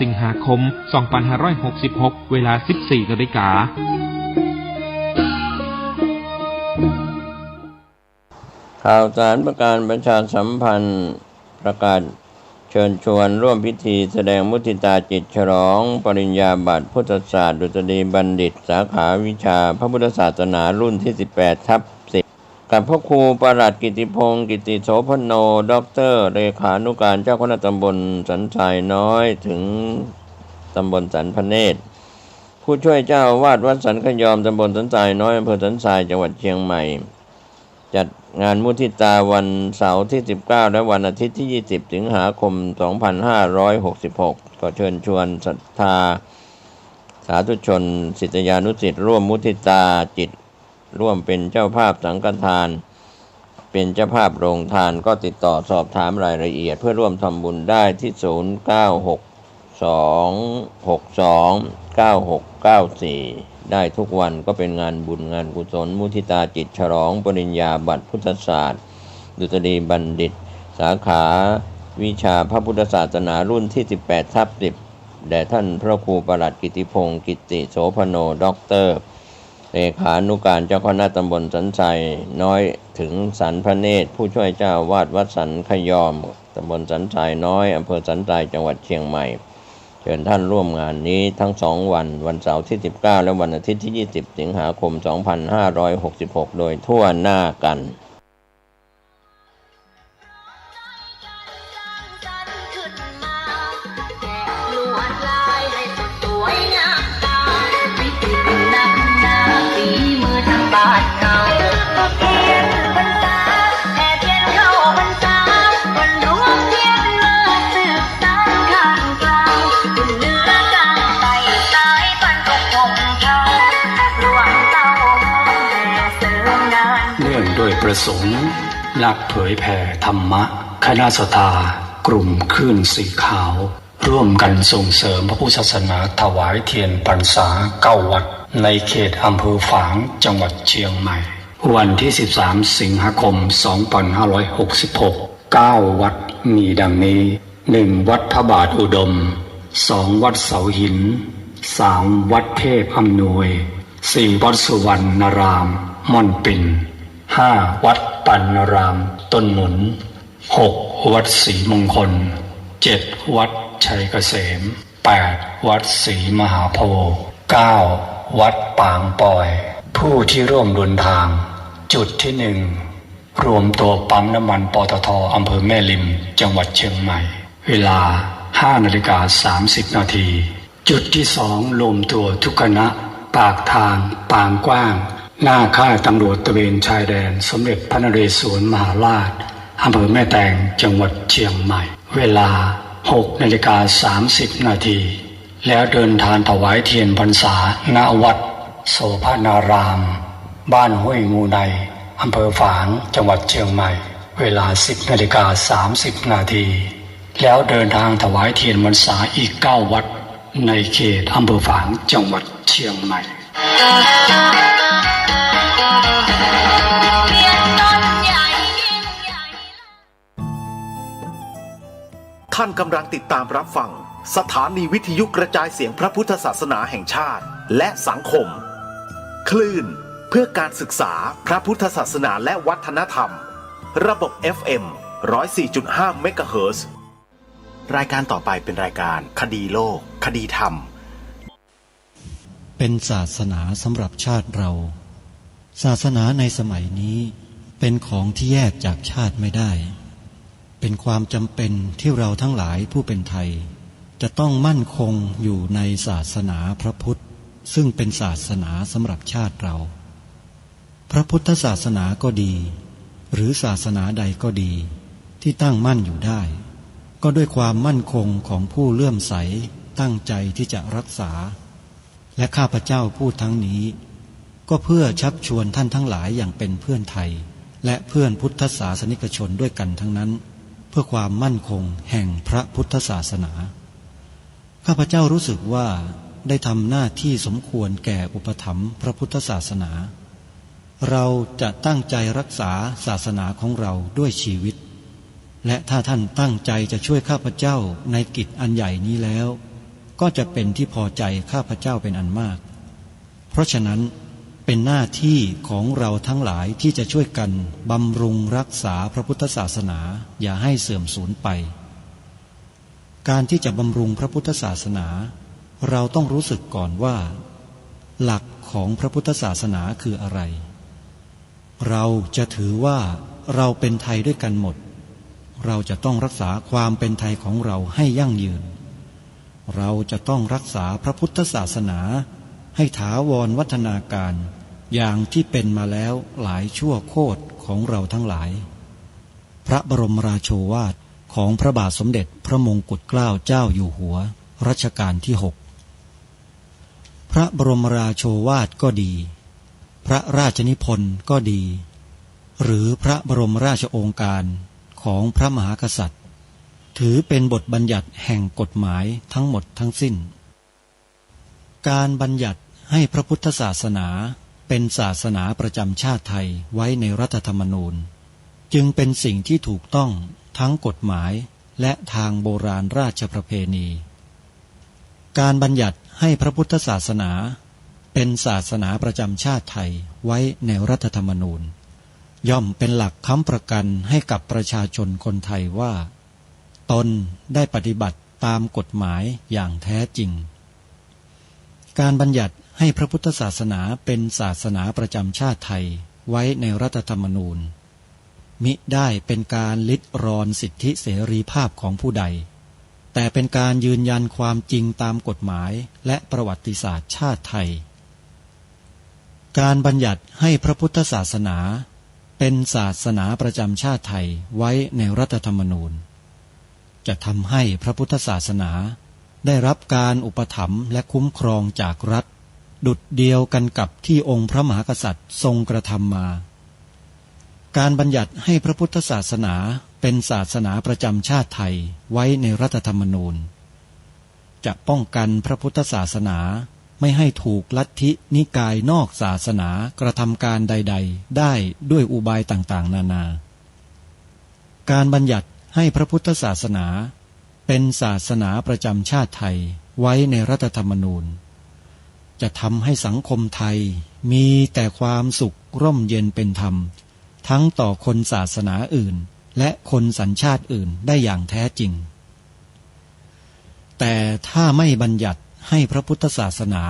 สิงหาคม 2566 เวลา 14 นาฬิกาข่าวสารประการประชาสัมพันธ์ประกาศเชิญชวนร่วมพิธีแสดงมุทิตาจิตฉลองปริญญาบัตรพุทธศาสตร์ดุษฎีบัณฑิตสาขาวิชาพระพุทธศาสนารุ่นที่ 18/10 กับพระครูประหลัดกิติพงศ์กิติโสพโนด็อกเตอร์เลขานุการเจ้าคณะตำบลสันทรายน้อยถึงตำบลสันพเนตรผู้ช่วยเจ้าอาวาสวัดสันขยอมตำบลสันทรายน้อยอำเภอสันทรายจังหวัดเชียงใหม่จัดงานมุทิตาวันเสาร์ที่19และวันอาทิตย์ที่20สิงหาคม2566ก็เชิญชวนศรัทธาสาธุชนศิษยานุศิษย์ร่วมมุทิตาจิตร่วมเป็นเจ้าภาพสังฆทานเป็นเจ้าภาพโรงทานก็ติดต่อสอบถามรายละเอียดเพื่อร่วมทำบุญได้ที่0962629694ได้ทุกวันก็เป็นงานบุญงานกุศลมุทิตาจิตฉลองปริญญาบัตรพุทธศาสตร์ดุษฎีบัณฑิตสาขาวิชาพระพุทธศาสนารุ่นที่ 18/10 แด่ท่านพระครูประหลัดกิติพงศ์กิติโสพโนด็อกเตอร์เลขานุการเจ้าคณะตำบลสันทรายน้อยถึงสันพเนตรผู้ช่วยเจ้าวาดวัดสันขยอมตำบลสันทรายน้อยอำเภอสันทรายจังหวัดเชียงใหม่เชิญท่านร่วมงานนี้ทั้ง2วันวันเสาร์ที่19และวันอาทิตย์ที่20สิงหาคม2566โดยทั่วหน้ากันด้วยประสงค์นักเผยแผ่ธรรมะคณะสัทธากลุ่มคลื่นสีขาวร่วมกันส่งเสริมพระพุทธศาสนาถวายเทียนพรรษา9วัดในเขตอำเภอฝางจังหวัดเชียงใหม่วันที่13สิงหาคม2566 9วัดมีดังนี้ 1. วัดพระบาทอุดม 2. วัดเสาหิน 3. วัดเทพอำนวย 4. วัดสุวรรณรามม่อนปิ่น5. วัดปัณณรามต้นหนุน 6. วัดศรีมงคล 7. วัดชัยเกษม 8. วัดศรีมหาโพธิ์ 9. วัดปางปอยผู้ที่ร่วมเดินทางจุดที่1รวมตัวปั๊มน้ำมันปตท.อำเภอแม่ริมจังหวัดเชียงใหม่เวลา 5:30 นาทีจุดที่2รวมตัวทุกคณะปากทางปางกว้างหน้าค่ายตำรวจตระเวนชายแดนสมเด็จพระนเรศวรมหาราชอำเภอแม่แตงจังหวัดเชียงใหม่เวลา 6:30 นาทีแล้วเดินทางถวายเทียนพรรษาณวัดโสภณารามบ้านห้วยงูในอำเภอฝางจังหวัดเชียงใหม่เวลา 10:30 นาทีแล้วเดินทางถวายเทียนพรรษาอีก9วัดในเขตอำเภอฝางจังหวัดเชียงใหม่ท่านกำลังติดตามรับฟังสถานีวิทยุกระจายเสียงพระพุทธศาสนาแห่งชาติและสังคมคลื่นเพื่อการศึกษาพระพุทธศาสนาและวัฒนธรรมระบบ FM 104.5 เมกะเฮิรตซ์รายการต่อไปเป็นรายการคดีโลกคดีธรรมเป็นศาสนาสำหรับชาติเราศาสนาในสมัยนี้เป็นของที่แยกจากชาติไม่ได้เป็นความจำเป็นที่เราทั้งหลายผู้เป็นไทยจะต้องมั่นคงอยู่ในศาสนาพระพุทธซึ่งเป็นศาสนาสำหรับชาติเราพระพุทธศาสนาก็ดีหรือศาสนาใดก็ดีที่ตั้งมั่นอยู่ได้ก็ด้วยความมั่นคงของผู้เลื่อมใสตั้งใจที่จะรักษาและข้าพเจ้าพูดทั้งนี้ก็เพื่อชักชวนท่านทั้งหลายอย่างเป็นเพื่อนไทยและเพื่อนพุทธศาสนิกชนด้วยกันทั้งนั้นเพื่อความมั่นคงแห่งพระพุทธศาสนาข้าพเจ้ารู้สึกว่าได้ทำหน้าที่สมควรแก่อุปถัมภ์พระพุทธศาสนาเราจะตั้งใจรักษาศาสนาของเราด้วยชีวิต และถ้าท่านตั้งใจจะช่วยข้าพเจ้าในกิจอันใหญ่นี้แล้ว ก็จะเป็นที่พอใจข้าพเจ้าเป็นอันมากเพราะฉะนั้นเป็นหน้าที่ของเราทั้งหลายที่จะช่วยกันบำรุงรักษาพระพุทธศาสนาอย่าให้เสื่อมสูญไปการที่จะบำรุงพระพุทธศาสนาเราต้องรู้สึกก่อนว่าหลักของพระพุทธศาสนาคืออะไรเราจะถือว่าเราเป็นไทยด้วยกันหมดเราจะต้องรักษาความเป็นไทยของเราให้ยั่งยืนเราจะต้องรักษาพระพุทธศาสนาให้ถาวรวัฒนาการอย่างที่เป็นมาแล้วหลายชั่วโคตรของเราทั้งหลายพระบรมราโชวาทของพระบาทสมเด็จพระมงกุฎเกล้าเจ้าอยู่หัวรัชกาลที่ 6พระบรมราโชวาทก็ดีพระราชนิพนธ์ก็ดีหรือพระบรมราชโองการของพระมหากษัตริย์ถือเป็นบทบัญญัติแห่งกฎหมายทั้งหมดทั้งสิ้นการบัญญัติให้พระพุทธศาสนาเป็นศาสนาประจำชาติไทยไว้ในรัฐธรรมนูญจึงเป็นสิ่งที่ถูกต้องทั้งกฎหมายและทางโบราณราชประเพณีการบัญญัติให้พระพุทธศาสนาเป็นศาสนาประจำชาติไทยไว้ในรัฐธรรมนูญย่อมเป็นหลักค้ำประกันให้กับประชาชนคนไทยว่าตนได้ปฏิบัติตามกฎหมายอย่างแท้จริงการบัญญัติให้พระพุทธศาสนาเป็นศาสนาประจำชาติไทยไว้ในรัฐธรรมนูญมิได้เป็นการลิดรอนสิทธิเสรีภาพของผู้ใดแต่เป็นการยืนยันความจริงตามกฎหมายและประวัติศาสตร์ชาติไทยการบัญญัติให้พระพุทธศาสนาเป็นศาสนาประจำชาติไทยไว้ในรัฐธรรมนูญจะทำให้พระพุทธศาสนาได้รับการอุปถัมภ์และคุ้มครองจากรัฐดุจเดียวกันกับที่องค์พระมหากษัตริย์ทรงกระทำมาการบัญญัติให้พระพุทธศาสนาเป็นศาสนาประจำชาติไทยไว้ในรัฐธรรมนูญจะป้องกันพระพุทธศาสนาไม่ให้ถูกลัทธินิกายนอกศาสนากระทำการใดๆได้ด้วยอุบายต่างๆนานาการบัญญัติให้พระพุทธศาสนาเป็นศาสนาประจำชาติไทยไว้ในรัฐธรรมนูญจะทำให้สังคมไทยมีแต่ความสุขร่มเย็นเป็นธรรมทั้งต่อคนศาสนาอื่นและคนสัญชาติอื่นได้อย่างแท้จริงแต่ถ้าไม่บัญญัติให้พระพุทธศาสนา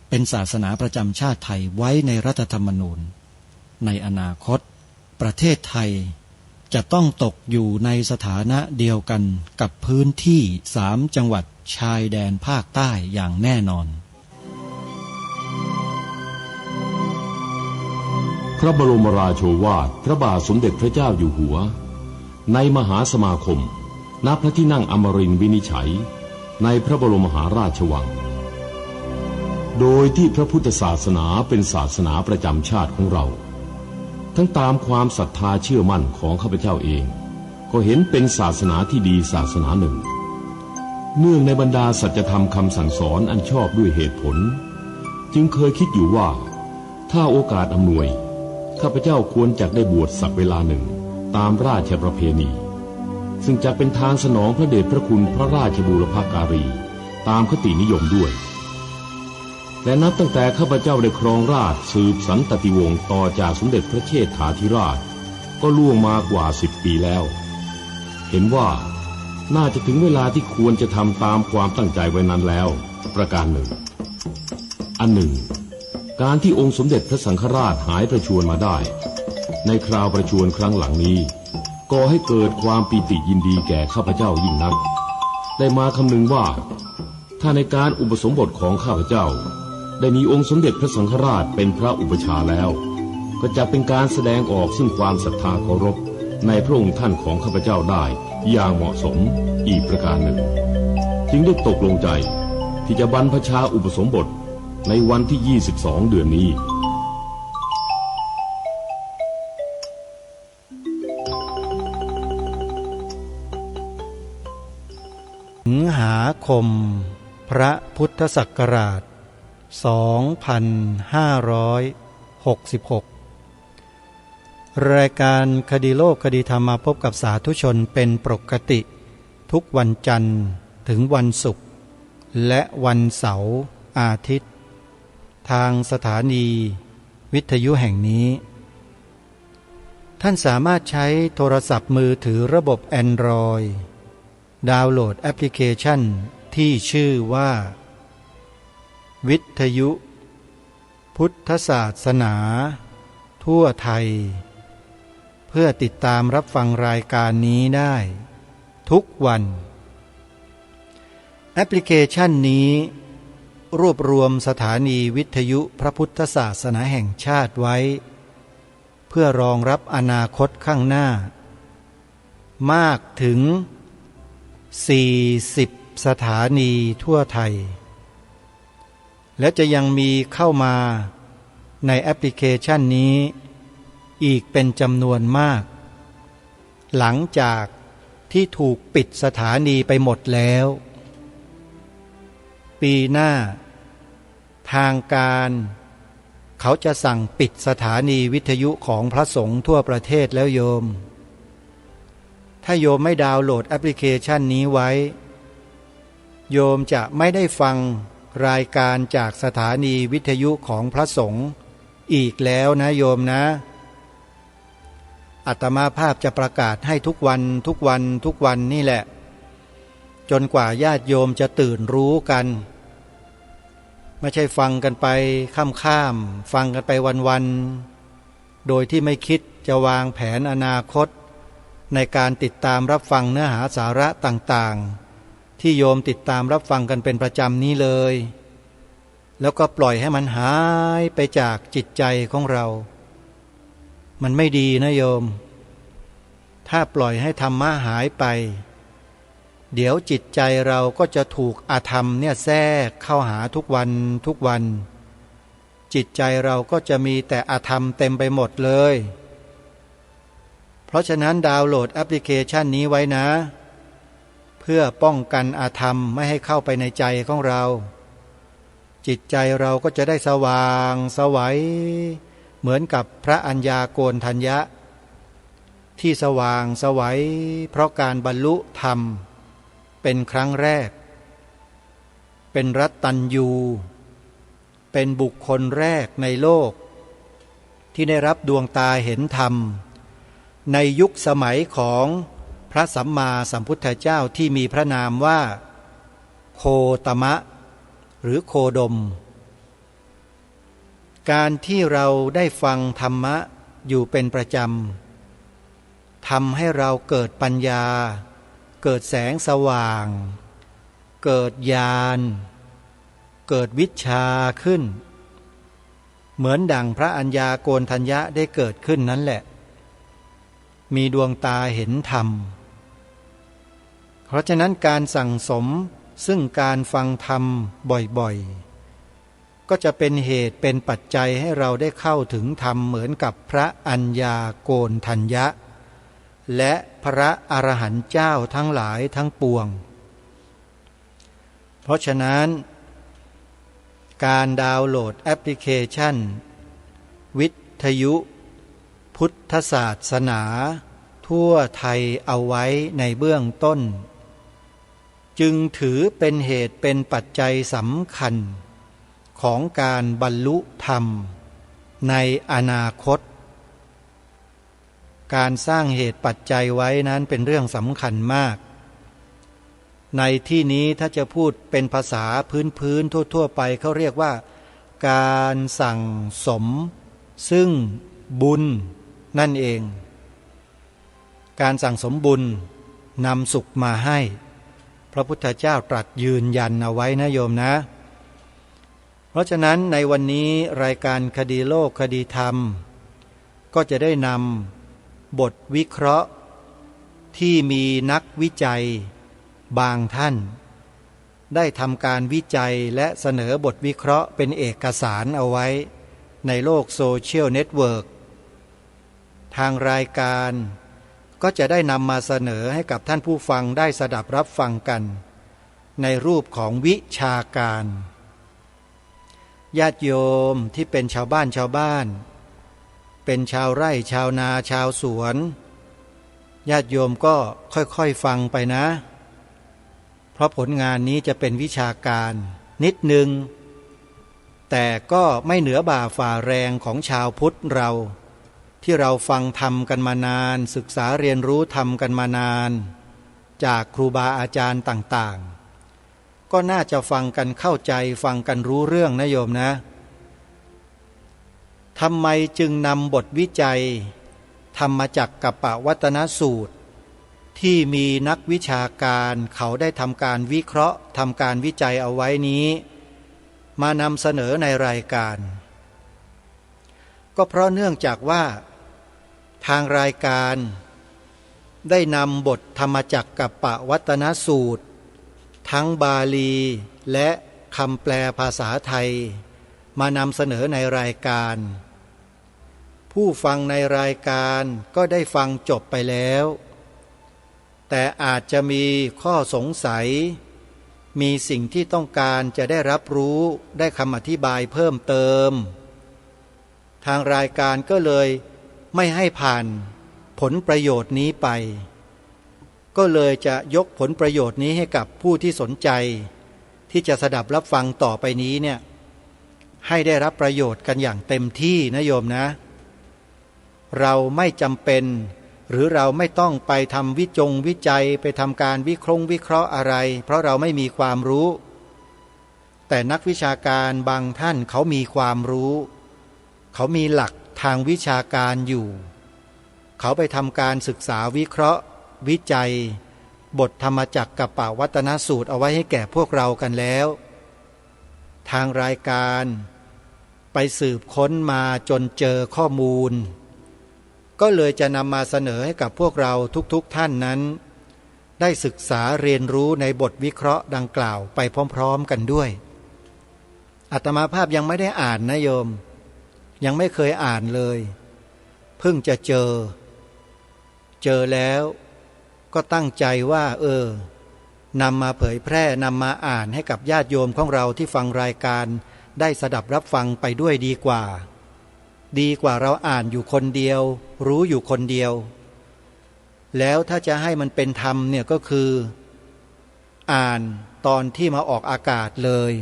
เป็นศาสนาประจำชาติไทยไว้ในรัฐธรรมนูญในอนาคตประเทศไทยจะต้องตกอยู่ในสถานะเดียวกันกับพื้นที่3 จังหวัดชายแดนภาคใต้อย่างแน่นอนพระบรมราโชวาทพระบาทสมเด็จพระเจ้าอยู่หัวในมหาสมาคมณพระที่นั่งอมรินทร์วินิจฉัยในพระบรมมหาราชวังโดยที่พระพุทธศาสนาเป็นศาสนาประจำชาติของเราทั้งตามความศรัทธาเชื่อมั่นของข้าพเจ้าเองก็เห็นเป็นศาสนาที่ดีศาสนาหนึ่งเนื่องในบรรดาสัจธรรมคำสั่งสอนอันชอบด้วยเหตุผลจึงเคยคิดอยู่ว่าถ้าโอกาสอำนวยข้าพเจ้าควรจะได้บวชสักเวลาหนึ่งตามราชประเพณีซึ่งจะเป็นทางสนองพระเดชพระคุณพระราชบูรพการีตามคตินิยมด้วยและนับตั้งแต่ข้าพเจ้าได้ครองราชย์สืบสันตติวงศ์ต่อจากสมเด็จพระเชษฐาธิราชก็ล่วงมากว่า10 ปีแล้วเห็นว่าน่าจะถึงเวลาที่ควรจะทำตามความตั้งใจไว้นั้นแล้วประการหนึ่งอันหนึ่งการที่องค์สมเด็จพระสังฆราชหายประชวรมาได้ในคราวประชวรครั้งหลังนี้ก่อให้เกิดความปีติยินดีแก่ข้าพเจ้ายิ่งนักได้มาคำนึงว่าถ้าในการอุปสมบทของข้าพเจ้าได้มีองค์สมเด็จพระสังฆราชเป็นพระอุปชฌาย์แล้วก็จะเป็นการแสดงออกซึ่งความศรัทธาเคารพในพระองค์ท่านของข้าพเจ้าได้อย่างเหมาะสมอีกประการหนึ่งจึงได้ตกลงใจที่จะบรรพชาอุปสมบทในวันที่22 เดือนนี้สิงหาคมพระพุทธศักราช2566รายการคดีโลกคดีธรรมมาพบกับสาธุชนเป็นปกติทุกวันจันทร์ถึงวันศุกร์ และวันเสาร์อาทิตย์ทางสถานีวิทยุแห่งนี้ท่านสามารถใช้โทรศัพท์มือถือระบบ Android ดาวน์โหลดแอปพลิเคชันที่ชื่อว่าวิทยุพุทธศาสนาทั่วไทยเพื่อติดตามรับฟังรายการนี้ได้ทุกวันแอปพลิเคชันนี้รวบรวมสถานีวิทยุพระพุทธศาสนาแห่งชาติไว้เพื่อรองรับอนาคตข้างหน้ามากถึง40สถานีทั่วไทยและจะยังมีเข้ามาในแอปพลิเคชันนี้อีกเป็นจำนวนมากหลังจากที่ถูกปิดสถานีไปหมดแล้วปีหน้าทางการเขาจะสั่งปิดสถานีวิทยุของพระสงฆ์ทั่วประเทศแล้วโยมถ้าโยมไม่ดาวน์โหลดแอปพลิเคชันนี้ไว้โยมจะไม่ได้ฟังรายการจากสถานีวิทยุของพระสงฆ์อีกแล้วนะโยมนะอาตมาภาพจะประกาศให้ทุกวันทุกวันทุกวันนี่แหละจนกว่าญาติโยมจะตื่นรู้กันไม่ใช่ฟังกันไปข้ามฟังกันไปวันๆโดยที่ไม่คิดจะวางแผนอนาคตในการติดตามรับฟังเนื้อหาสาระต่างๆที่โยมติดตามรับฟังกันเป็นประจำนี้เลยแล้วก็ปล่อยให้มันหายไปจากจิตใจของเรามันไม่ดีนะโยมถ้าปล่อยให้ธรรมะหายไปเดี๋ยวจิตใจเราก็จะถูกอาธรรมเนี่ยแทรกเข้าหาทุกวันทุกวันจิตใจเราก็จะมีแต่อาธรรมเต็มไปหมดเลยเพราะฉะนั้นดาวน์โหลดแอปพลิเคชันนี้ไว้นะเพื่อป้องกันอาธรรมไม่ให้เข้าไปในใจของเราจิตใจเราก็จะได้สว่างไสวเหมือนกับพระอัญญาโกณฑัญญะที่สว่างไสวเพราะการบรรลุธรรมเป็นครั้งแรกเป็นรัตตัญญูเป็นบุคคลแรกในโลกที่ได้รับดวงตาเห็นธรรมในยุคสมัยของพระสัมมาสัมพุทธเจ้าที่มีพระนามว่าโคตมะหรือโคดมการที่เราได้ฟังธรรมะอยู่เป็นประจำทำให้เราเกิดปัญญาเกิดแสงสว่างเกิดญาณเกิดวิชชาขึ้นเหมือนดังพระอัญญาโกณฑัญญะได้เกิดขึ้นนั้นแหละมีดวงตาเห็นธรรมเพราะฉะนั้นการสั่งสมซึ่งการฟังธรรมบ่อยๆก็จะเป็นเหตุเป็นปัจจัยให้เราได้เข้าถึงธรรมเหมือนกับพระอัญญาโกณฑัญญะและพระอรหันต์เจ้าทั้งหลายทั้งปวงเพราะฉะนั้นการดาวน์โหลดแอปพลิเคชันวิทยุพุทธศาสนาทั่วไทยเอาไว้ในเบื้องต้นจึงถือเป็นเหตุเป็นปัจจัยสำคัญของการบรรลุธรรมในอนาคตการสร้างเหตุปัจจัยไว้นั้นเป็นเรื่องสำคัญมากในที่นี้ถ้าจะพูดเป็นภาษาพื้นๆทั่วๆไปเขาเรียกว่าการสั่งสมซึ่งบุญนั่นเองการสั่งสมบุญนำสุขมาให้พระพุทธเจ้าตรัสยืนยันเอาไว้นะโยมนะเพราะฉะนั้นในวันนี้รายการคดีโลกคดีธรรมก็จะได้นำบทวิเคราะห์ที่มีนักวิจัยบางท่านได้ทำการวิจัยและเสนอบทวิเคราะห์เป็นเอกสารเอาไว้ในโลกโซเชียลเน็ตเวิร์กทางรายการก็จะได้นำมาเสนอให้กับท่านผู้ฟังได้สดับรับฟังกันในรูปของวิชาการญาติโยมที่เป็นชาวบ้านเป็นชาวไร่ชาวนาชาวสวนญาติโยมก็ค่อยๆฟังไปนะ เพราะผลงานนี้จะเป็นวิชาการนิดหนึ่งแต่ก็ไม่เหนือบ่าฝ่าแรงของชาวพุทธเราที่เราฟังธรรมกันมานานศึกษาเรียนรู้ธรรมกันมานานจากครูบาอาจารย์ต่างๆก็น่าจะฟังกันเข้าใจฟังกันรู้เรื่องนะโยมนะทำไมจึงนำบทวิจัยธรรมจักกัปปวัตนสูตรที่มีนักวิชาการเขาได้ทำการวิเคราะห์ทำการวิจัยเอาไว้นี้มานำเสนอในรายการก็เพราะเนื่องจากว่าทางรายการได้นำบทธรรมจักกัปปวัตนสูตรทั้งบาลีและคำแปลภาษาไทยมานำเสนอในรายการผู้ฟังในรายการก็ได้ฟังจบไปแล้วแต่อาจจะมีข้อสงสัยมีสิ่งที่ต้องการจะได้รับรู้ได้คำอธิบายเพิ่มเติมทางรายการก็เลยไม่ให้ผ่านผลประโยชน์นี้ไปก็เลยจะยกผลประโยชน์นี้ให้กับผู้ที่สนใจที่จะสดับรับฟังต่อไปนี้เนี่ยให้ได้รับประโยชน์กันอย่างเต็มที่นะโยมนะเราไม่จำเป็นหรือเราไม่ต้องไปทำวิจัยไปทำการวิเคราะห์อะไรเพราะเราไม่มีความรู้แต่นักวิชาการบางท่านเขามีความรู้เขามีหลักทางวิชาการอยู่เขาไปทำการศึกษาวิเคราะห์วิจัยบทธรรมจักกัปปวัตนสูตรเอาไว้ให้แก่พวกเรากันแล้วทางรายการไปสืบค้นมาจนเจอข้อมูลก็เลยจะนำมาเสนอให้กับพวกเราทุกท่านนั้นได้ศึกษาเรียนรู้ในบทวิเคราะห์ดังกล่าวไปพร้อมๆกันด้วยอาตมาภาพยังไม่ได้อ่านนะโยมยังไม่เคยอ่านเลยเพิ่งจะเจอแล้วก็ตั้งใจว่านำมาเผยแพร่นำมาอ่านให้กับญาติโยมของเราที่ฟังรายการได้สดับรับฟังไปด้วยดีกว่าเราอ่านอยู่คนเดียวรู้อยู่คนเดียวแล้วถ้าจะให้มันเป็นธรรมเนี่ยก็คืออ่านตอนที่มาออกอากาศเลย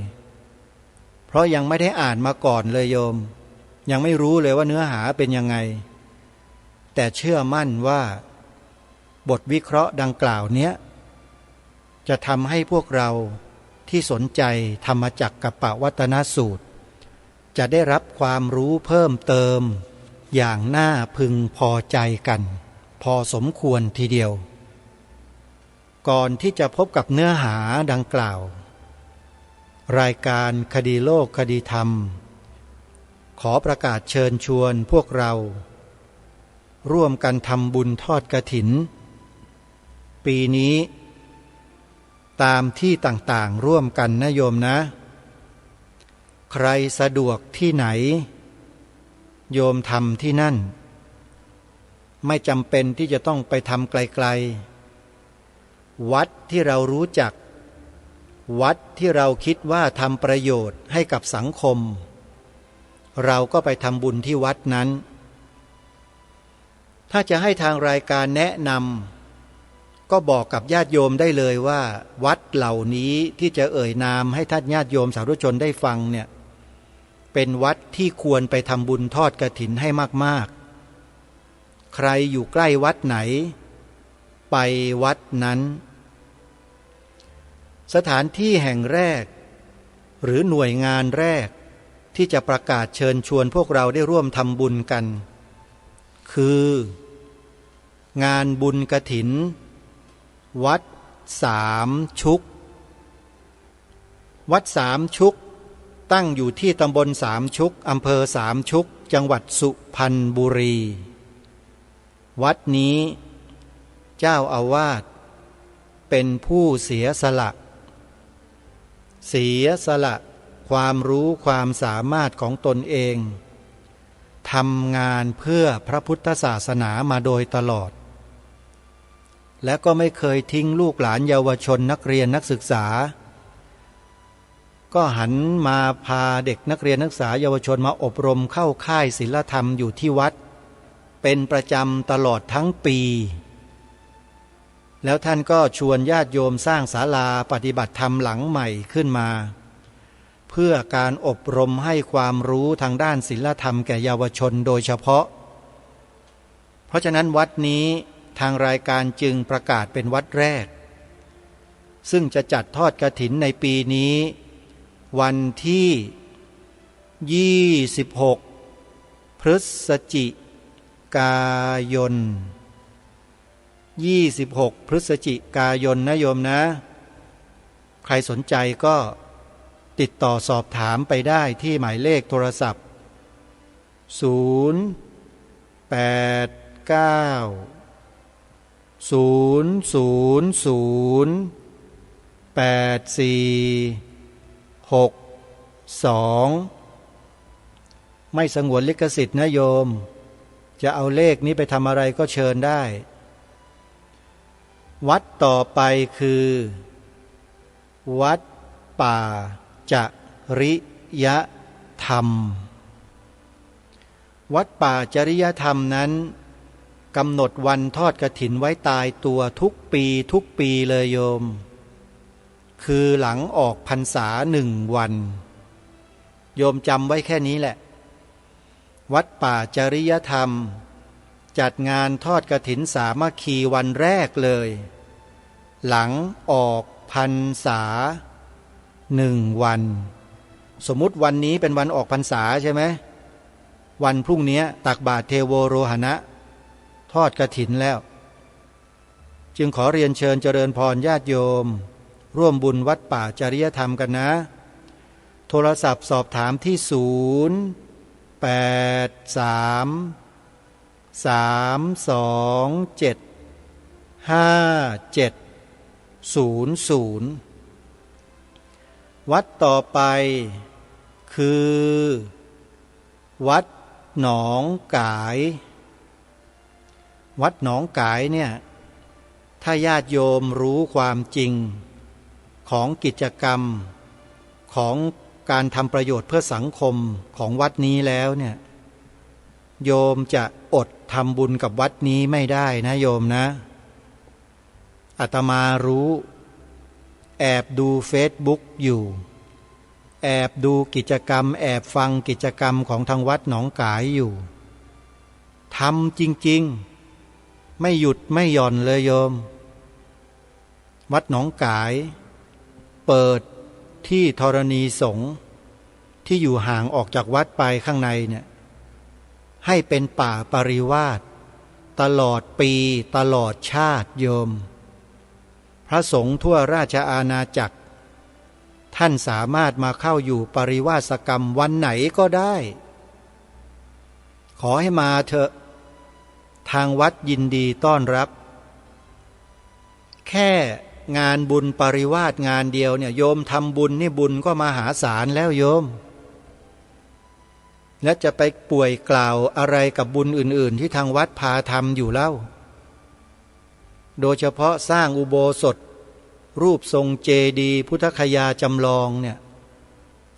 เพราะยังไม่ได้อ่านมาก่อนเลยโยมยังไม่รู้เลยว่าเนื้อหาเป็นยังไงแต่เชื่อมั่นว่าบทวิเคราะห์ดังกล่าวเนี้ยจะทำให้พวกเราที่สนใจธรรมจักกัปปวัตนสูตรจะได้รับความรู้เพิ่มเติมอย่างน่าพึงพอใจกันพอสมควรทีเดียวก่อนที่จะพบกับเนื้อหาดังกล่าวรายการคดีโลกคดีธรรมขอประกาศเชิญชวนพวกเราร่วมกันทำบุญทอดกฐินปีนี้ตามที่ต่างๆร่วมกันนะโยมนะใครสะดวกที่ไหนโยมทำที่นั่นไม่จำเป็นที่จะต้องไปทำไกลๆวัดที่เรารู้จักวัดที่เราคิดว่าทำประโยชน์ให้กับสังคมเราก็ไปทำบุญที่วัดนั้นถ้าจะให้ทางรายการแนะนำก็บอกกับญาติโยมได้เลยว่าวัดเหล่านี้ที่จะเอ่ยนามให้ท่านญาติโยมสาธุชนได้ฟังเนี่ยเป็นวัดที่ควรไปทำบุญทอดกฐินให้มากๆใครอยู่ใกล้วัดไหนไปวัดนั้นสถานที่แห่งแรกหรือหน่วยงานแรกที่จะประกาศเชิญชวนพวกเราได้ร่วมทำบุญกันคืองานบุญกฐินวัดสามชุกวัดสามชุกตั้งอยู่ที่ตำบลสามชุกอำเภอสามชุกจังหวัดสุพรรณบุรีวัดนี้เจ้าอาวาสเป็นผู้เสียสละความรู้ความสามารถของตนเองทำงานเพื่อพระพุทธศาสนามาโดยตลอดและก็ไม่เคยทิ้งลูกหลานเยาวชนนักเรียนนักศึกษาก็หันมาพาเด็กนักเรียนนักศึกษาเยาวชนมาอบรมเข้าค่ายศีลธรรมอยู่ที่วัดเป็นประจำตลอดทั้งปี แล้วท่านก็ชวนญาติโยมสร้างศาลาปฏิบัติธรรมหลังใหม่ขึ้นมาเพื่อการอบรมให้ความรู้ทางด้านศีลธรรมแก่เยาวชนโดยเฉพาะเพราะฉะนั้นวัดนี้ทางรายการจึงประกาศเป็นวัดแรกซึ่งจะจัดทอดกฐินในปีนี้วันที่26พฤศจิกายน26พฤศจิกายนนะโยมนะใครสนใจก็ติดต่อสอบถามไปได้ที่หมายเลขโทรศัพท์089 0008462ไม่สงวนลิขสิทธิ์นะโยมจะเอาเลขนี้ไปทำอะไรก็เชิญได้วัดต่อไปคือวัดป่าจริยธรรมวัดป่าจริยธรรมนั้นกำหนดวันทอดกฐินไว้ตายตัวทุกปีเลยโยมคือหลังออกพรรษา1 วันโยมจำไว้แค่นี้แหละวัดป่าจริยธรรมจัดงานทอดกฐินสามัคคีวันแรกเลยหลังออกพรรษา1 วันสมมุติวันนี้เป็นวันออกพรรษาใช่ไหมวันพรุ่งนี้ตักบาตรเทโวโรหณะทอดกฐินแล้วจึงขอเรียนเชิญเจริญพรญาติโยมร่วมบุญวัดป่าจริยธรรมกันนะโทรศัพท์สอบถามที่083327570วัดต่อไปคือวัดหนองกายวัดหนองกายเนี่ยถ้าญาติโยมรู้ความจริงของกิจกรรมของการทำประโยชน์เพื่อสังคมของวัดนี้แล้วเนี่ยโยมจะอดทำบุญกับวัดนี้ไม่ได้นะโยมนะอาตมารู้แอบดูเฟซบุ๊กอยู่แอบดูกิจกรรมแอบฟังกิจกรรมของทางวัดหนองกายอยู่ทำจริงๆไม่หยุดไม่หย่อนเลยโยมวัดหนองกายเปิดที่ธรณีสงฆ์ที่อยู่ห่างออกจากวัดไปข้างในเนี่ยให้เป็นป่าปริวาสตลอดปีตลอดชาติโยมพระสงฆ์ทั่วราชอาณาจักรท่านสามารถมาเข้าอยู่ปริวาสกรรมวันไหนก็ได้ขอให้มาเถอะทางวัดยินดีต้อนรับแค่งานบุญปริวาสงานเดียวเนี่ยโยมทำบุญนี่บุญก็มหาศาลแล้วโยมและจะไปป่วยกล่าวอะไรกับบุญอื่นๆที่ทางวัดพาทำอยู่เล่าโดยเฉพาะสร้างอุโบสถรูปทรงเจดีย์พุทธคยาจำลองเนี่ย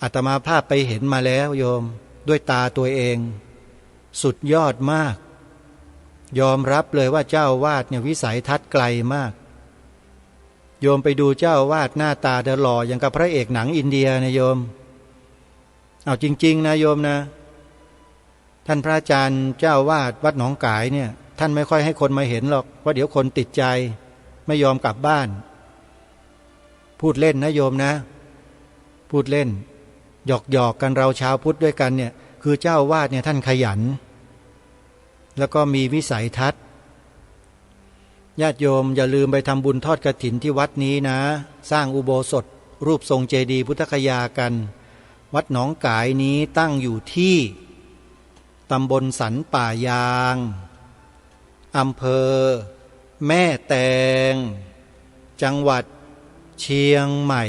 อาตมาภาพไปเห็นมาแล้วโยมด้วยตาตัวเองสุดยอดมากยอมรับเลยว่าเจ้าวาดเนี่ยวิสัยทัศน์ไกลมากโยมไปดูเจ้าวาดหน้าตาหล่ออย่างกับพระเอกหนังอินเดียนะโยมเอาจริงๆนะโยมนะท่านพระอาจารย์เจ้าวาดวัดหนองกายเนี่ยท่านไม่ค่อยให้คนมาเห็นหรอกว่าเดี๋ยวคนติดใจไม่ยอมกลับบ้านพูดเล่นนะโยมนะพูดเล่นหยอกกันเราชาวพุทธด้วยกันเนี่ยคือเจ้าวาดเนี่ยท่านขยันแล้วก็มีวิสัยทัศน์ญาติโยมอย่าลืมไปทำบุญทอดกฐินที่วัดนี้นะสร้างอุโบสถรูปทรงเจดีย์พุทธคยากันวัดหนองกายนี้ตั้งอยู่ที่ตำบลสันป่ายางอำเภอแม่แตงจังหวัดเชียงใหม่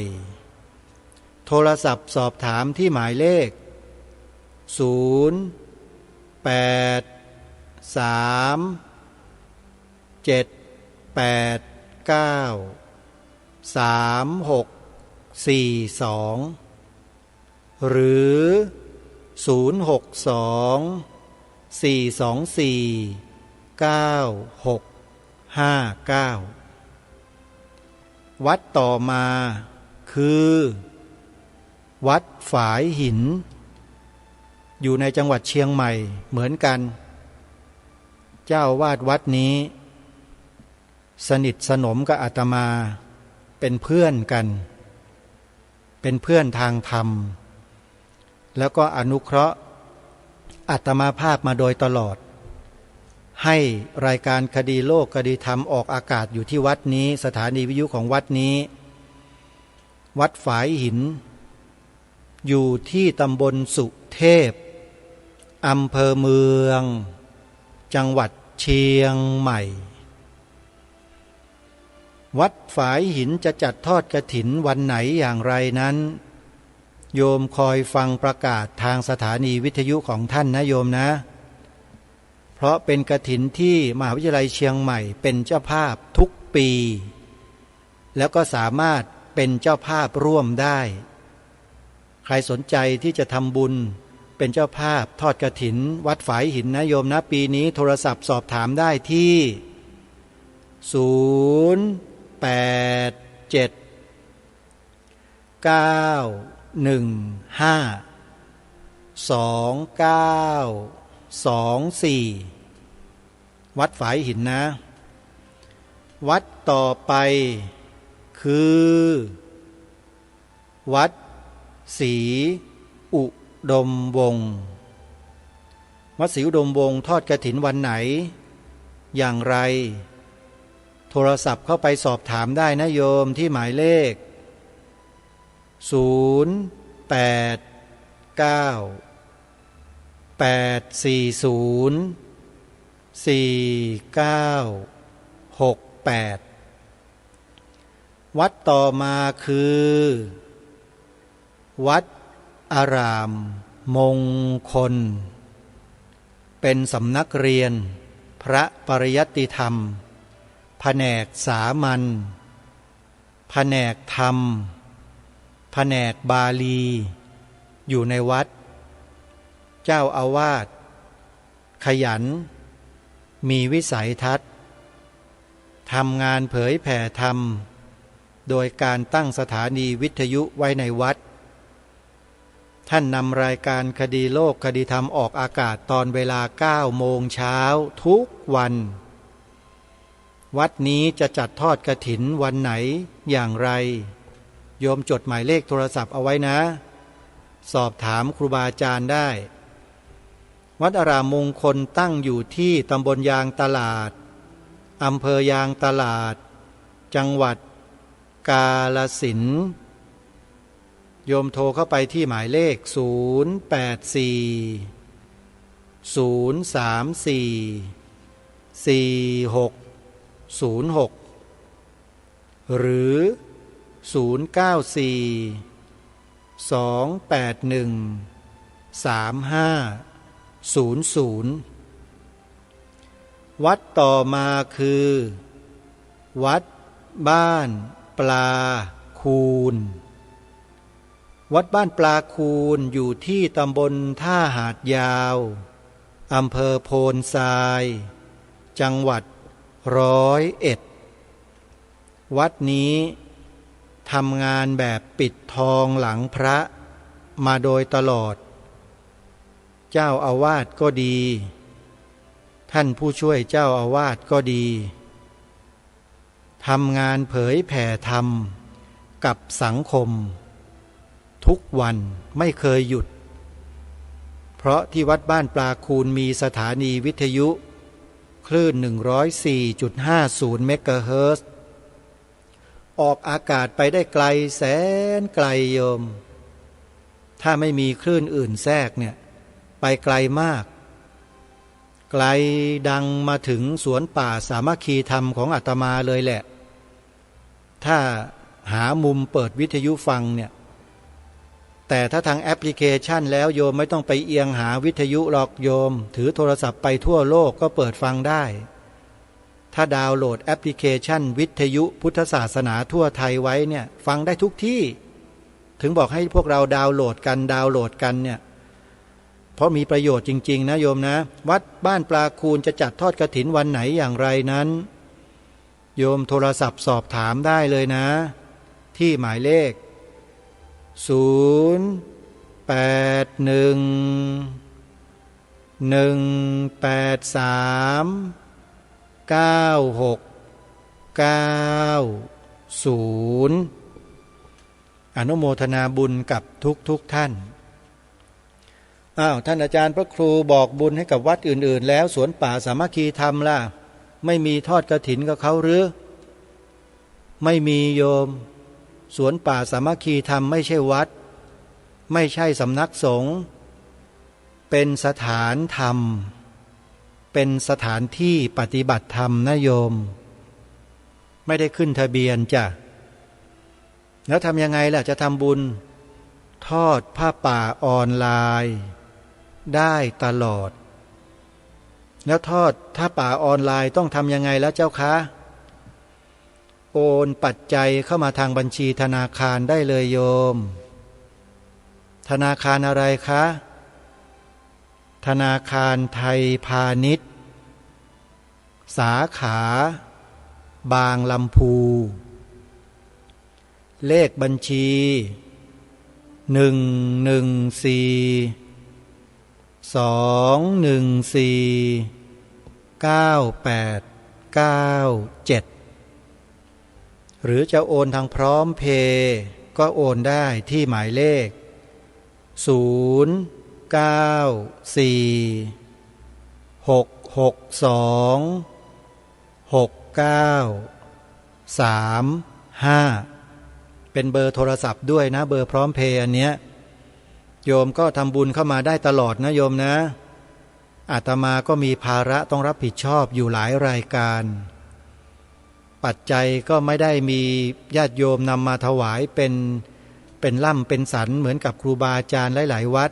โทรศัพท์สอบถามที่หมายเลข08338936642หรือ062-424-9659 วัดต่อมาคือวัดฝายหินอยู่ในจังหวัดเชียงใหม่เหมือนกันเจ้าวาดวัดนี้สนิทสนมกับอาตมาเป็นเพื่อนกันเป็นเพื่อนทางธรรมแล้วก็อนุเคราะห์อาตมาภาพมาโดยตลอดให้รายการคดีโลกคดีธรรมออกอากาศอยู่ที่วัดนี้สถานีวิทยุของวัดนี้วัดฝายหินอยู่ที่ตำบลสุเทพอำเภอเมืองจังหวัดเชียงใหม่วัดฝายหินจะจัดทอดกฐินวันไหนอย่างไรนั้นโยมคอยฟังประกาศทางสถานีวิทยุของท่านนะโยมนะเพราะเป็นกฐินที่มหาวิทยาลัยเชียงใหม่เป็นเจ้าภาพทุกปีแล้วก็สามารถเป็นเจ้าภาพร่วมได้ใครสนใจที่จะทำบุญเป็นเจ้าภาพทอดกฐินวัดฝายหินนะโยมนะปีนี้โทรศัพท์สอบถามได้ที่087-915-2924วัดฝายหินนะวัดต่อไปคือวัดศรีอุดมวงศ์วัดศรีอุดมวงศ์ทอดกฐินวันไหนอย่างไรโทรศัพท์เข้าไปสอบถามได้นะโยมที่หมายเลข0898404968วัดต่อมาคือวัดอารามมงคลเป็นสำนักเรียนพระปริยัติธรรมแผนกสามัญแผนกธรรมแผนกบาลีอยู่ในวัดเจ้าอาวาสขยันมีวิสัยทัศน์ทำงานเผยแผ่ธรรมโดยการตั้งสถานีวิทยุไว้ในวัดท่านนำรายการคดีโลกคดีธรรมออกอากาศตอนเวลา 9 โมงเช้าทุกวันวัดนี้จะจัดทอดกฐินวันไหนอย่างไรโยมจดหมายเลขโทรศัพท์เอาไว้นะสอบถามครูบาอาจารย์ได้วัดอารามมงคลตั้งอยู่ที่ตำบลยางตลาดอำเภอยางตลาดจังหวัดกาฬสินธุ์โยมโทรเข้าไปที่หมายเลข084-034-4606หรือ094-281-3500วัดต่อมาคือวัดบ้านปลาคูนวัดบ้านปลาคูนอยู่ที่ตำบลท่าหาดยาวอำเภอโพนทรายจังหวัด101วัดนี้ทำงานแบบปิดทองหลังพระมาโดยตลอดเจ้าอาวาสก็ดีท่านผู้ช่วยเจ้าอาวาสก็ดีทำงานเผยแผ่ธรรมกับสังคมทุกวันไม่เคยหยุดเพราะที่วัดบ้านปลาคูนมีสถานีวิทยุคลื่น 104.50 เมกะเฮิรตซ์ออกอากาศไปได้ไกลแสนไกลโยมถ้าไม่มีคลื่นอื่นแทรกเนี่ยไปไกลมากไกลดังมาถึงสวนป่าสามัคคีธรรมของอาตมาเลยแหละถ้าหามุมเปิดวิทยุฟังเนี่ยแต่ถ้าทางแอปพลิเคชันแล้วโยมไม่ต้องไปเอียงหาวิทยุหรอกโยมถือโทรศัพท์ไปทั่วโลกก็เปิดฟังได้ถ้าดาวน์โหลดแอปพลิเคชันวิทยุพุทธศาสนาทั่วไทยไว้เนี่ยฟังได้ทุกที่ถึงบอกให้พวกเราดาวน์โหลดกันเนี่ยเพราะมีประโยชน์จริงๆนะโยมนะวัดบ้านปลาคูนจะจัดทอดกฐินวันไหนอย่างไรนั้น โยมโทรศัพท์สอบถามได้เลยนะที่หมายเลข0811839690อนุโมทนาบุญกับทุกท่านท่านอาจารย์พระครูบอกบุญให้กับวัดอื่นๆแล้วสวนป่าสามัคคีธรรมล่ะไม่มีทอดกฐินกับเขาหรือไม่มีโยมสวนป่าสามัคคีธรรมไม่ใช่วัดไม่ใช่สำนักสงฆ์เป็นสถานธรรมเป็นสถานที่ปฏิบัติธรรมนะโยมไม่ได้ขึ้นทะเบียนจ้ะแล้วทำยังไงล่ะจะทำบุญทอดผ้าป่าออนไลน์ได้ตลอดแล้วทอดถ้าป่าออนไลน์ต้องทำยังไงแล้วเจ้าคะโอนปัจจัยเข้ามาทางบัญชีธนาคารได้เลยโยมธนาคารอะไรคะธนาคารไทยพาณิชย์สาขาบางลำพูเลขบัญชี11421949897หรือจะโอนทางพร้อมเพย์ก็โอนได้ที่หมายเลข0946626935เป็นเบอร์โทรศัพท์ด้วยนะเบอร์พร้อมเพย์อันเนี้ยโยมก็ทำบุญเข้ามาได้ตลอดนะโยมนะอาตมาก็มีภาระต้องรับผิดชอบอยู่หลายรายการปัจจัยก็ไม่ได้มีญาติโยมนำมาถวายเป็นล่ำเป็นสันเหมือนกับครูบาอาจารย์หลายๆวัด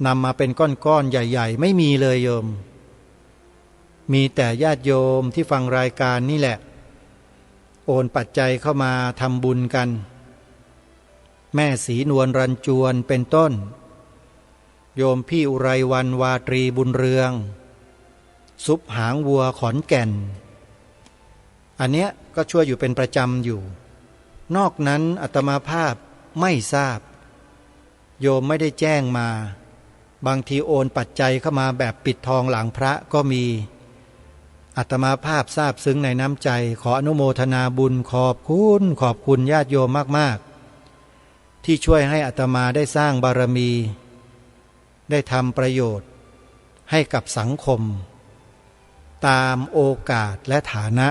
นำมาเป็นก้อนๆใหญ่ๆไม่มีเลยโยมมีแต่ญาติโยมที่ฟังรายการนี่แหละโอนปัจจัยเข้ามาทำบุญกันแม่ศรีนวลรันจวนเป็นต้นโยมพี่อุไรวันวาตรีบุญเรืองซุปหางวัวขอนแก่นอันเนี้ยก็ช่วยอยู่เป็นประจำอยู่นอกนั้นอาตมาภาพไม่ทราบโยมไม่ได้แจ้งมาบางทีโอนปัจจัยเข้ามาแบบปิดทองหลังพระก็มีอาตมาภาพทราบซึ้งในน้ำใจขออนุโมทนาบุญขอบคุณญาติโยมมากๆที่ช่วยให้อาตมาได้สร้างบารมีได้ทำประโยชน์ให้กับสังคมตามโอกาสและฐานะ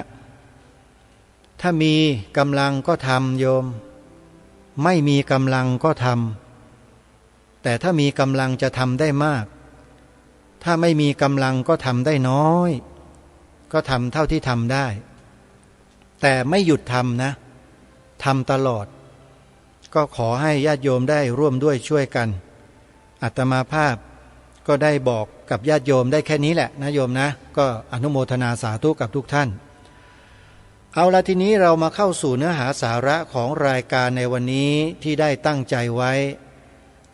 ถ้ามีกำลังก็ทำโยมไม่มีกำลังก็ทำแต่ถ้ามีกำลังจะทำได้มากถ้าไม่มีกำลังก็ทำได้น้อยก็ทำเท่าที่ทำได้แต่ไม่หยุดทำนะทำตลอดก็ขอให้ญาติโยมได้ร่วมด้วยช่วยกันอาตมาภาพก็ได้บอกกับญาติโยมได้แค่นี้แหละนะโยมนะก็อนุโมทนาสาธุกับทุกท่านเอาละทีนี้เรามาเข้าสู่เนื้อหาสาระของรายการในวันนี้ที่ได้ตั้งใจไว้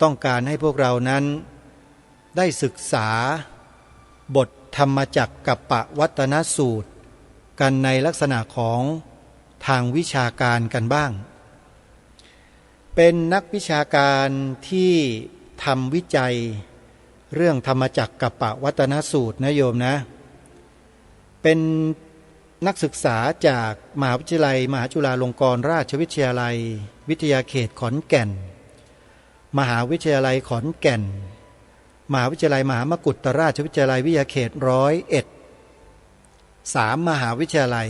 ต้องการให้พวกเรานั้นได้ศึกษาบทธรรมจักรกัปปวัตตนสูตรกันในลักษณะของทางวิชาการกันบ้างเป็นนักวิชาการที่ทำวิจัยเรื่องธรรมจักรกัปปวัตตนสูตรนะโยมนะเป็นนักศึกษาจากมหาวิทยาลัยมหาจุฬาลงกรณราชวิทยาลัยวิทยาเขตขอนแก่นมหาวิทยาลัยขอนแก่นมหาวิทยาลัยมหามกุฏราชวิทยาลัยวิทยาเขต101 3มหาวิทยาลัย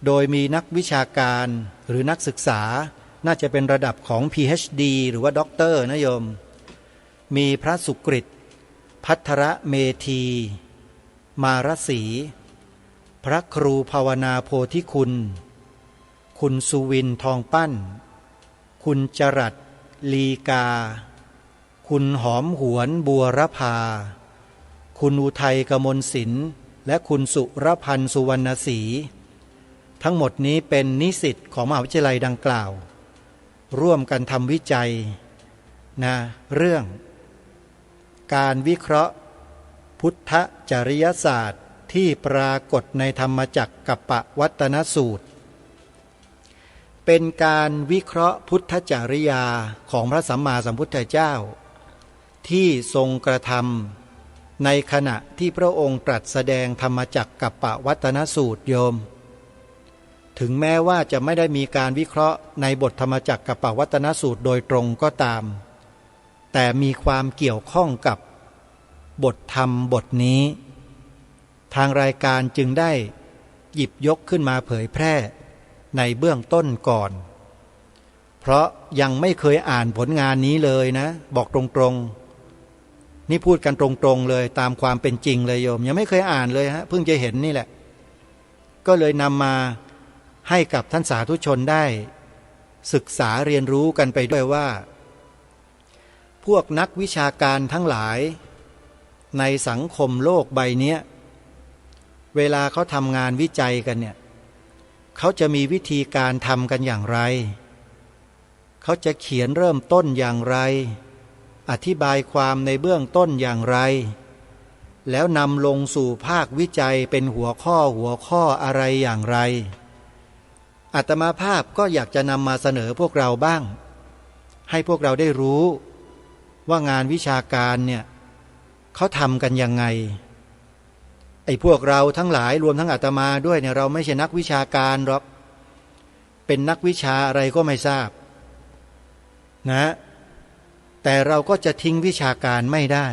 โดยมีนักวิชาการหรือนักศึกษาน่าจะเป็นระดับของ PhD หรือว่าด็อกเตอร์นะโยมมีพระสุกฤตภัทรเมธีมารสีพระครูภาวนาโพธิคุณคุณสุวินทองปั้นคุณจรัสลีกาคุณหอมหวนบัวรภาคุณอุทัยกมลศิลป์และคุณสุรพันธ์สุวรรณศรีทั้งหมดนี้เป็นนิสิตของมหาวิทยาลัยดังกล่าวร่วมกันทำวิจัยนะเรื่องการวิเคราะห์พุทธจริยศาสตร์เท ที่ปรากฏในธรรมจักรกัปปวัตนสูตรเป็นการวิเคราะห์พุทธจริยาของพระสัมมาสัมพุทธเจ้าที่ทรงกระทำในขณะที่พระองค์ตรัสแสดงธรรมจักรกัปปวัตนสูตรโยมถึงแม้ว่าจะไม่ได้มีการวิเคราะห์ในบทธรรมจักรกัปปวัตนสูตรโดยตรงก็ตามแต่มีความเกี่ยวข้องกับบทธรรมบทนี้ทางรายการจึงได้หยิบยกขึ้นมาเผยแพร่ในเบื้องต้นก่อนเพราะยังไม่เคยอ่านผลงานนี้เลยนะบอกตรงๆนี่พูดกันตรงๆเลยตามความเป็นจริงเลยโยมยังไม่เคยอ่านเลยฮะเพิ่งจะเห็นนี่แหละก็เลยนำมาให้กับท่านสาธุชนได้ศึกษาเรียนรู้กันไปด้วยว่าพวกนักวิชาการทั้งหลายในสังคมโลกใบนี้เวลาเขาทำงานวิจัยกันเนี่ยเขาจะมีวิธีการทำกันอย่างไรเขาจะเขียนเริ่มต้นอย่างไรอธิบายความในเบื้องต้นอย่างไรแล้วนำลงสู่ภาควิจัยเป็นหัวข้ออะไรอย่างไรอาตมาภาพก็อยากจะนำมาเสนอพวกเราบ้างให้พวกเราได้รู้ว่างานวิชาการเนี่ยเขาทำกันยังไงไอ้พวกเราทั้งหลายรวมทั้งอาตมาด้วยเนี่ยเราไม่ใช่นักวิชาการหรอกเป็นนักวิชาอะไรก็ไม่ทราบนะแต่เราก็จะทิ้งวิชาการไม่ได้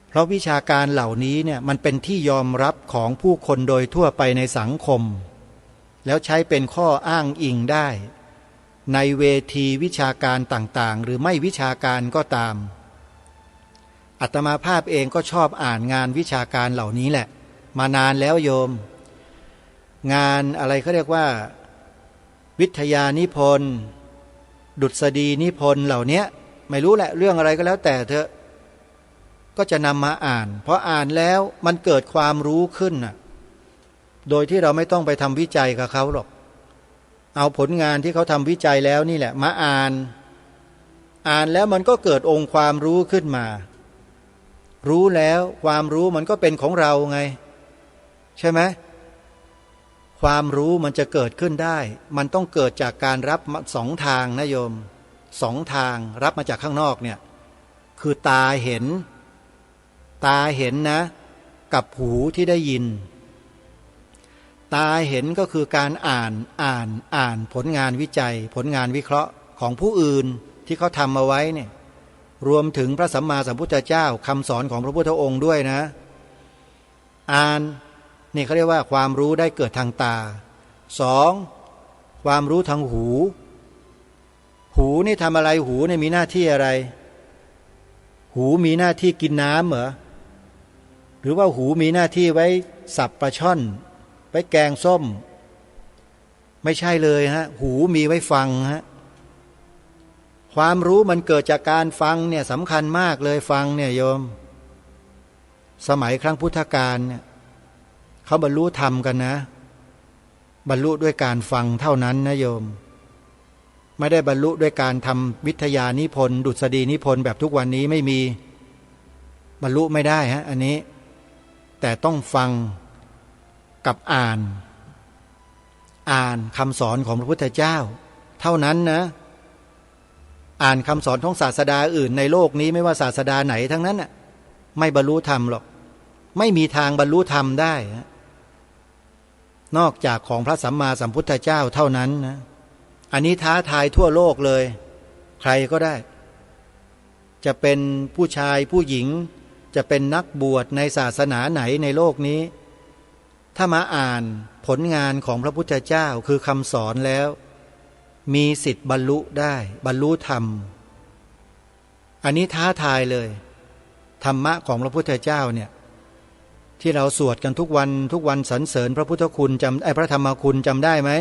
เพราะวิชาการเหล่านี้เนี่ยมันเป็นที่ยอมรับของผู้คนโดยทั่วไปในสังคมแล้วใช้เป็นข้ออ้างอิงได้ในเวทีวิชาการต่างๆหรือไม่วิชาการก็ตามอาตมาภาพเองก็ชอบอ่านงานวิชาการเหล่านี้แหละมานานแล้วโยมงานอะไรเขาเรียกว่าวิทยานิพนธ์ดุษฎีนิพนธ์เหล่านี้ไม่รู้แหละเรื่องอะไรก็แล้วแต่เถอะก็จะนำมาอ่านเพราะอ่านแล้วมันเกิดความรู้ขึ้นน่ะโดยที่เราไม่ต้องไปทำวิจัยกับเขาหรอกเอาผลงานที่เขาทำวิจัยแล้วนี่แหละมาอ่านแล้วมันก็เกิดองค์ความรู้ขึ้นมารู้แล้วความรู้มันก็เป็นของเราไงใช่ไหมความรู้มันจะเกิดขึ้นได้มันต้องเกิดจากการรับสองทางนะโยมสองทางรับมาจากข้างนอกเนี่ยคือตาเห็นนะกับหูที่ได้ยินตาเห็นก็คือการอ่านผลงานวิจัยผลงานวิเคราะห์ของผู้อื่นที่เขาทำมาไว้เนี่ยรวมถึงพระสัมมาสัมพุทธเจ้าคำสอนของพระพุทธองค์ด้วยนะอ่านนี่เขาเรียกว่าความรู้ได้เกิดทางตาสองความรู้ทางหูนี่ทำอะไรหูนี่มีหน้าที่อะไรหูมีหน้าที่กินน้ำเหรอหรือว่าหูมีหน้าที่ไว้สับปลาช่อนไว้แกงส้มไม่ใช่เลยฮะหูมีไว้ฟังฮะความรู้มันเกิดจากการฟังเนี่ยสำคัญมากเลยฟังเนี่ยโยมสมัยครั้งพุทธกาลเนี่ยเขาบรรลุธรรมกันนะบรรลุด้วยการฟังเท่านั้นนะโยมไม่ได้บรรลุด้วยการทำวิทยานิพนธ์ดุษฎีนิพนธ์แบบทุกวันนี้ไม่มีบรรลุไม่ได้ฮะอันนี้แต่ต้องฟังกับอ่านคำสอนของพระพุทธเจ้าเท่านั้นนะอ่านคำสอนของศาสดาอื่นในโลกนี้ไม่ว่าศาสดาไหนทั้งนั้นน่ะไม่บรรลุธรรมหรอกไม่มีทางบรรลุธรรมได้นอกจากของพระสัมมาสัมพุทธเจ้าเท่านั้นนะอันนี้ท้าทายทั่วโลกเลยใครก็ได้จะเป็นผู้ชายผู้หญิงจะเป็นนักบวชในศาสนาไหนในโลกนี้ถ้ามาอ่านผลงานของพระพุทธเจ้าคือคำสอนแล้วมีสิทธิ์บรรลุได้บรรลุธรรมอันนี้ท้าทายเลยธรรมะของพระพุทธเจ้าเนี่ยที่เราสวดกันทุกวันสรรเสริญพระพุทธคุณพระธรรมคุณจำได้ไหม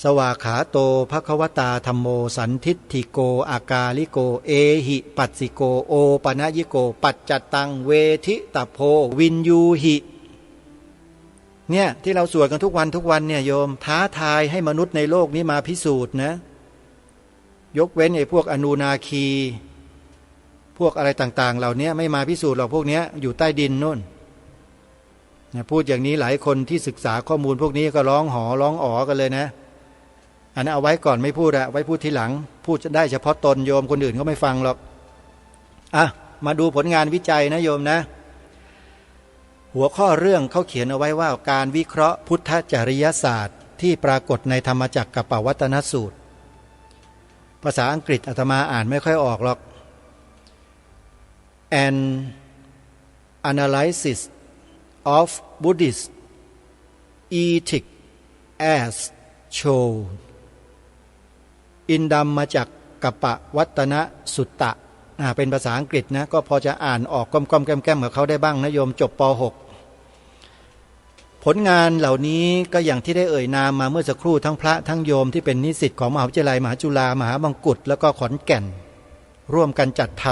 สวากขาโตภควตาธัมโมสันทิฏฐิโกอากาลิโกเอหิปัสสิโกโอปะนะยิโกปัจจตังเวทิตโพวินยูหิเนี่ยที่เราสวดกันทุกวันเนี่ยโยมท้าทายให้มนุษย์ในโลกนี้มาพิสูจน์นะยกเว้นไอ้พวกอนูนาคีพวกอะไรต่างๆเหล่านี้ไม่มาพิสูจน์หรอกพวกนี้อยู่ใต้ดินนู่น พูดอย่างนี้หลายคนที่ศึกษาข้อมูลพวกนี้ก็ร้องหอร้องอ๋อกันเลยนะอันนั้นเอาไว้ก่อนไม่พูดอะไว้พูดทีหลังพูดจะได้เฉพาะตนโยมคนอื่นก็ไม่ฟังหรอกมาดูผลงานวิจัยนะโยมนะหัวข้อเรื่องเขาเขียนเอาไว้ว่าการวิเคราะห์พุทธจริยศาสตร์ที่ปรากฏในธรรมจักรกัปปวัตตนสูตรภาษาอังกฤษอาตมาอ่านไม่ค่อยออกหรอก An analysis of Buddhist ethics as shown in ดัมมาจากกัปปวัตตนสุตตะเป็นภาษาอังกฤษนะก็พอจะอ่านออกก้มๆแก้มๆกับเขาได้บ้างนะโยมจบป .6 ผลงานเหล่านี้ก็อย่างที่ได้เอ่ยนามมาเมื่อสักครู่ทั้งพระทั้งโยมที่เป็นนิสิตของมหาวิทยาลัยมหาจุฬามหาบังกุฏแล้วก็ขอนแก่นร่วมกันจัดท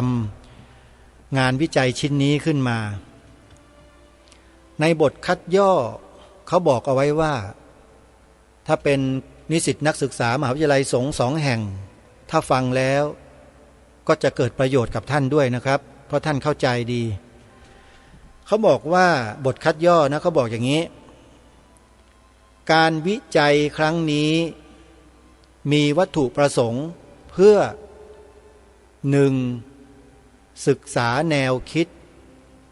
ำงานวิจัยชิ้นนี้ขึ้นมาในบทคัดย่อเขาบอกเอาไว้ว่าถ้าเป็นนิสิตนักศึกษามหาวิทยาลัยสงฆ์2 แห่งถ้าฟังแล้วก็จะเกิดประโยชน์กับท่านด้วยนะครับเพราะท่านเข้าใจดีเขาบอกว่าบทคัดย่อนะเขาบอกอย่างนี้การวิจัยครั้งนี้มีวัตถุประสงค์เพื่อ 1. ศึกษาแนวคิด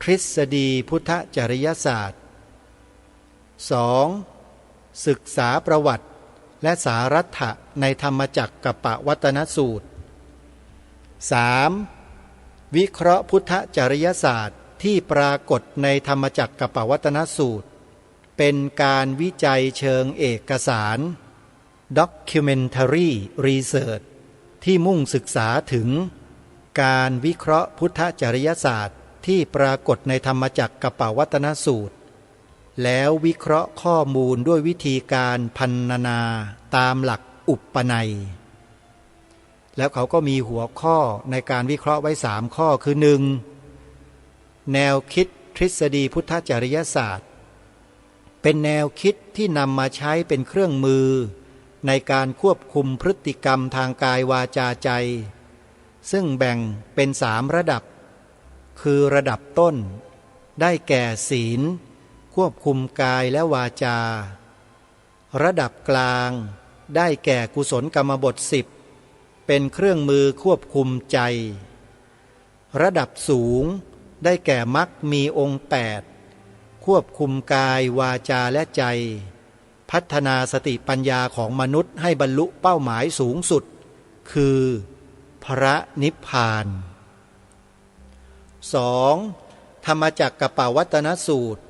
ทฤษฎีพุทธจริยศาสตร์ 2. ศึกษาประวัติและสารัตถะในธรรมจักรกัปปวัตตนสูตร 3. วิเคราะห์พุทธจริยศาสตร์ที่ปรากฏในธรรมจักรกัปปวัตตนสูตรเป็นการวิจัยเชิงเอกสาร documentary research ที่มุ่งศึกษาถึงการวิเคราะห์พุทธจริยศาสตร์ที่ปรากฏในธรรมจักรกัปปวัตตนสูตรแล้ววิเคราะห์ข้อมูลด้วยวิธีการพรรณนาตามหลักอุปนัยแล้วเขาก็มีหัวข้อในการวิเคราะห์ไว้3 ข้อคือ 1. แนวคิดทฤษฎีพุทธจริยศาสตร์เป็นแนวคิดที่นำมาใช้เป็นเครื่องมือในการควบคุมพฤติกรรมทางกายวาจาใจซึ่งแบ่งเป็น3 ระดับคือระดับต้นได้แก่ศีลควบคุมกายและวาจาระดับกลางได้แก่กุศลกรรมบท10เป็นเครื่องมือควบคุมใจระดับสูงได้แก่มรรคมีองค์8ควบคุมกายวาจาและใจพัฒนาสติปัญญาของมนุษย์ให้บรรลุเป้าหมายสูงสุดคือพระนิพพาน 2. ธรรมจักรกัปปวัตตนสูตร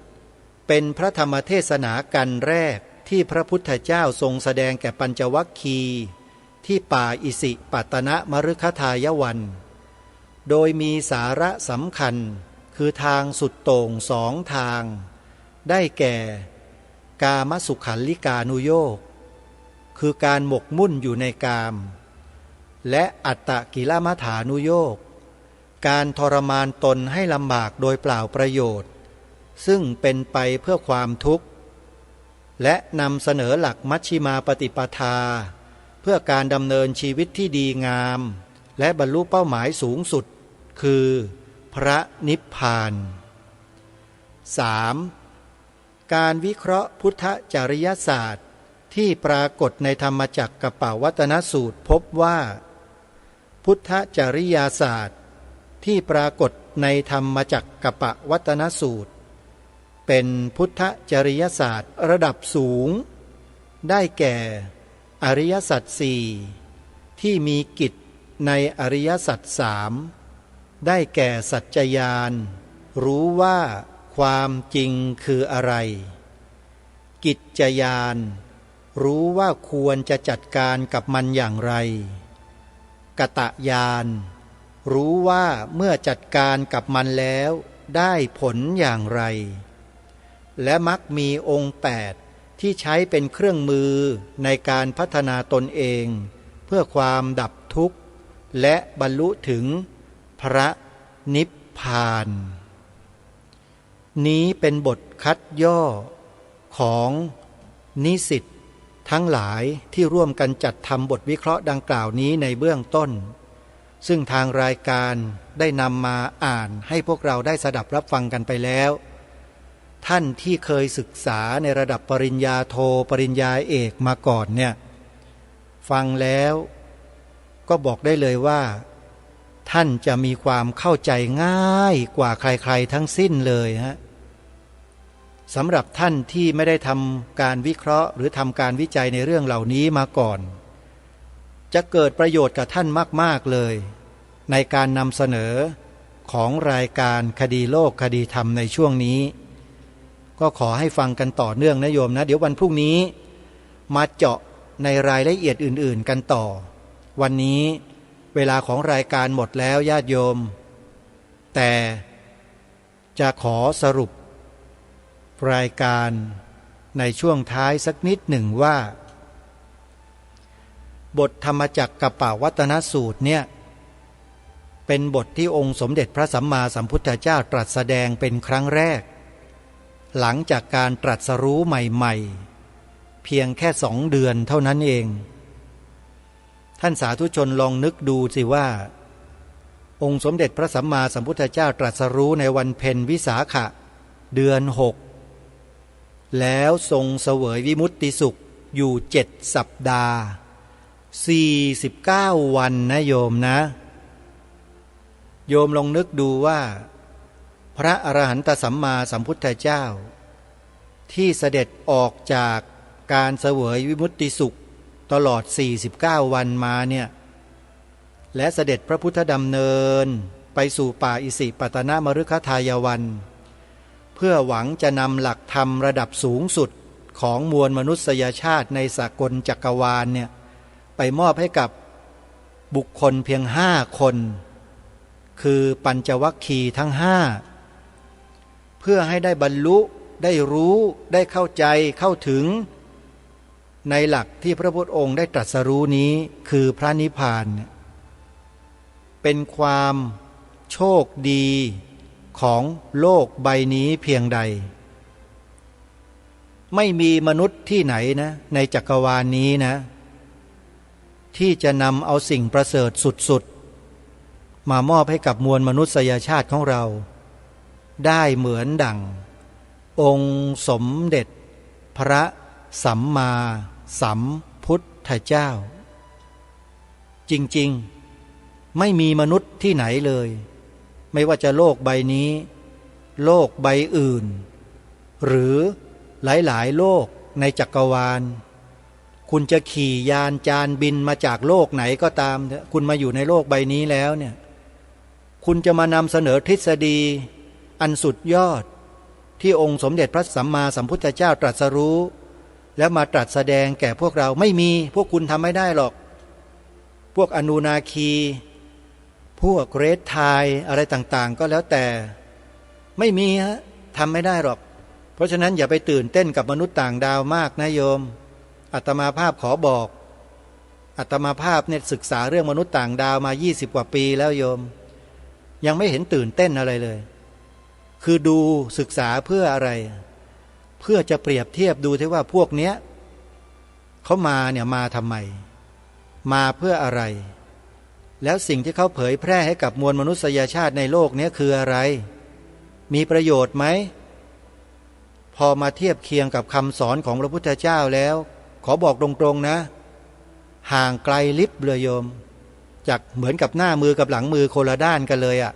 เป็นพระธรรมเทศนากันแรกที่พระพุทธเจ้าทรงแสดงแก่ปัญจวัคคีย์ที่ป่าอิสิปตนมฤคทายวันโดยมีสาระสำคัญคือทางสุดโต่ง2 ทางได้แก่กามสุขัลลิกานุโยคคือการหมกมุ่นอยู่ในกามและอัตตกิลมัฏฐานุโยคการทรมานตนให้ลำบากโดยเปล่าประโยชน์ซึ่งเป็นไปเพื่อความทุกข์และนำเสนอหลักมัชฌิมาปฏิปทาเพื่อการดำเนินชีวิตที่ดีงามและบรรลุเป้าหมายสูงสุดคือพระนิพพาน 3. การวิเคราะห์พุทธจริยศาสตร์ที่ปรากฏในธรรมจักรกัปปวัตตนสูตรพบว่าพุทธจริยศาสตร์ที่ปรากฏในธรรมจักรกัปปวัตตนสูตรเป็นพุทธจริยศาสตร์ระดับสูงได้แก่อริยสัจ4ที่มีกิจในอริยสัจ3ได้แก่สัจจญาณรู้ว่าความจริงคืออะไรกิจจญาณรู้ว่าควรจะจัดการกับมันอย่างไรกตญาณรู้ว่าเมื่อจัดการกับมันแล้วได้ผลอย่างไรและมักมีองค์8ที่ใช้เป็นเครื่องมือในการพัฒนาตนเองเพื่อความดับทุกข์และบรรลุถึงพระนิพพานนี้เป็นบทคัดย่อของนิสิตทั้งหลายที่ร่วมกันจัดทำบทวิเคราะห์ดังกล่าวนี้ในเบื้องต้นซึ่งทางรายการได้นำมาอ่านให้พวกเราได้สดับรับฟังกันไปแล้ว ท่านที่เคยศึกษาในระดับปริญญาโทปริญญาเอกมาก่อนเนี่ยฟังแล้วก็บอกได้เลยว่าท่านจะมีความเข้าใจง่ายกว่าใครๆทั้งสิ้นเลยฮะสำหรับท่านที่ไม่ได้ทำการวิเคราะห์หรือทำการวิจัยในเรื่องเหล่านี้มาก่อนจะเกิดประโยชน์กับท่านมากๆเลยในการนำเสนอของรายการคดีโลกคดีธรรมในช่วงนี้ก็ขอให้ฟังกันต่อเนื่องนะโยมนะเดี๋ยววันพรุ่งนี้มาเจาะในรายละเอียดอื่นๆกันต่อวันนี้เวลาของรายการหมดแล้วญาติโยมแต่จะขอสรุปรายการในช่วงท้ายสักนิดหนึ่งว่าบทธรรมจักรกัปปวัตนสูตรเนี่ยเป็นบทที่องค์สมเด็จพระสัมมาสัมพุทธเจ้าตรัสแสดงเป็นครั้งแรกหลังจากการตรัสรู้ใหม่ๆเพียงแค่2 เดือนเท่านั้นเองท่านสาธุชนลองนึกดูสิว่าองค์สมเด็จพระสัมมาสัมพุทธเจ้าตรัสรู้ในวันเพ็ญวิสาขะเดือน6แล้วทรงเสวยวิมุตติสุขอยู่7 สัปดาห์49 วันนะโยมนะโยมลองนึกดูว่าพระอรหันตสัมมาสัมพุทธเจ้าที่เสด็จออกจากการเสวยวิมุตติสุขตลอด49 วันมาเนี่ยและเสด็จพระพุทธดำเนินไปสู่ป่าอิสิปตนมฤคทายวันเพื่อหวังจะนำหลักธรรมระดับสูงสุดของมวลมนุษยชาติในสากลจักรวาลเนี่ยไปมอบให้กับบุคคลเพียง5 คนคือปัญจวัคคีย์ทั้ง5เพื่อให้ได้บรรลุได้รู้ได้เข้าใจเข้าถึงในหลักที่พระพุทธองค์ได้ตรัสรู้นี้คือพระนิพพานเป็นความโชคดีของโลกใบนี้เพียงใดไม่มีมนุษย์ที่ไหนนะในจักรวาลนี้นะที่จะนำเอาสิ่งประเสริฐสุดๆมามอบให้กับมวลมนุษยชาติของเราได้เหมือนดั่งองค์สมเด็จพระสัมมาสัมพุทธเจ้าจริงๆไม่มีมนุษย์ที่ไหนเลยไม่ว่าจะโลกใบนี้โลกใบอื่นหรือหลายๆโลกในจักรวาลคุณจะขี่ยานจานบินมาจากโลกไหนก็ตามคุณมาอยู่ในโลกใบนี้แล้วเนี่ยคุณจะมานำเสนอทฤษฎีอันสุดยอดที่องค์สมเด็จพระสัมมาสัมพุทธเจ้าตรัสรู้แล้วมาตรัสแสดงแก่พวกเราไม่มีพวกคุณทำไม่ได้หรอกพวกอนูนาคีพวกเรดไทยอะไรต่างๆก็แล้วแต่ไม่มีฮะทำไม่ได้หรอกเพราะฉะนั้นอย่าไปตื่นเต้นกับมนุษย์ต่างดาวมากนะโยมอาตมาภาพขอบอกอาตมาภาพเนี่ยศึกษาเรื่องมนุษย์ต่างดาวมา20 กว่าปีแล้วโยมยังไม่เห็นตื่นเต้นอะไรเลยคือดูศึกษาเพื่ออะไรเพื่อจะเปรียบเทียบดูที่ว่าพวกเนี้ยเขามาเนี่ยมาทำไมมาเพื่ออะไรแล้วสิ่งที่เขาเผยแพร่ให้กับมวลมนุษยชาติในโลกนี้คืออะไรมีประโยชน์ไหมพอมาเทียบเคียงกับคำสอนของพระพุทธเจ้าแล้วขอบอกตรงๆนะห่างไกลลิบเลยโยมจากเหมือนกับหน้ามือกับหลังมือคนละด้านกันเลยอ่ะ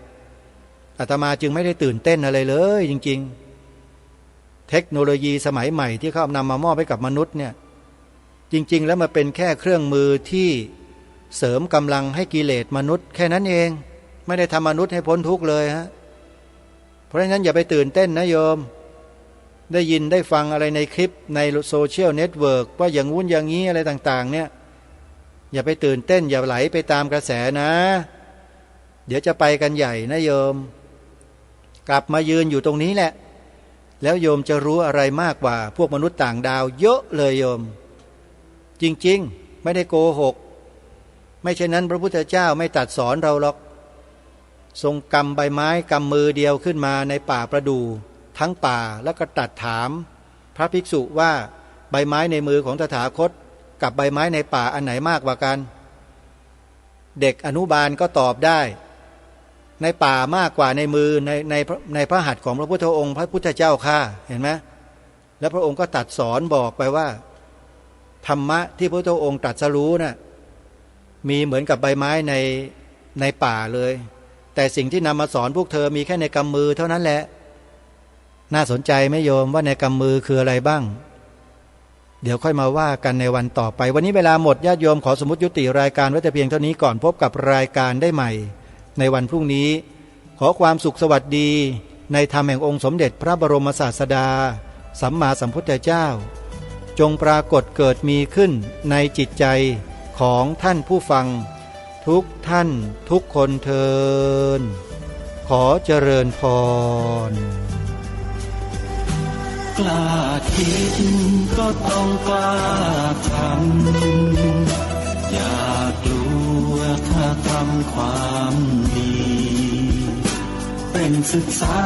อาตมาจึงไม่ได้ตื่นเต้นอะไรเลยจริงๆเทคโนโลยีสมัยใหม่ที่เขานำมามอบให้กับมนุษย์เนี่ยจริงๆแล้วมันเป็นแค่เครื่องมือที่เสริมกำลังให้กิเลสมนุษย์แค่นั้นเองไม่ได้ทำมนุษย์ให้พ้นทุกข์เลยฮะเพราะฉะนั้นอย่าไปตื่นเต้นนะโยมได้ยินได้ฟังอะไรในคลิปในโซเชียลเน็ตเวิร์กว่าอย่างงู้นอย่างนี้อะไรต่างๆเนี่ยอย่าไปตื่นเต้นอย่าไหลไปตามกระแสนะเดี๋ยวจะไปกันใหญ่นะโยมกลับมายืนอยู่ตรงนี้แหละแล้วโยมจะรู้อะไรมากกว่าพวกมนุษย์ต่างดาวเยอะเลยโยมจริงๆไม่ได้โกหกไม่เช่นนั้นพระพุทธเจ้าไม่ตรัสสอนเราหรอกทรงกำใบไม้กำมือเดียวขึ้นมาในป่าประดู่ทั้งป่าแล้วก็ตรัสถามพระภิกษุว่าใบไม้ในมือของตถาคตกับใบไม้ในป่าอันไหนมากกว่ากันเด็กอนุบาลก็ตอบได้ ในป่ามากกว่าในมือในพระหัตถ์ของพระพุทธองค์พระพุทธเจ้าข้าเห็นไหมแล้วพระองค์ก็ตรัสสอนบอกไปว่าธรรมะที่พระพุทธองค์ตรัสรู้น่ะมีเหมือนกับใบไม้ในป่าเลยแต่สิ่งที่นำมาสอนพวกเธอมีแค่ในกำมือเท่านั้นแหละน่าสนใจไหมโยมว่าในกำมือคืออะไรบ้างเดี๋ยวค่อยมาว่ากันในวันต่อไปวันนี้เวลาหมดญาติโยมขอสมมุติยุติรายการไว้แต่เพียงเท่านี้ก่อนพบกับรายการได้ใหม่ในวันพรุ่งนี้ขอความสุขสวัสดีในธรรมแห่งองค์สมเด็จพระบรมศาสดาสัมมาสัมพุทธเจ้าจงปรากฏเกิดมีขึ้นในจิตใจของท่านผู้ฟังทุกท่านทุกคนเทินขอเจริญพรกล้าคิดก็ต้องกล้าทำอย่ากลัวถ้าทำความดีเป็นศึกษา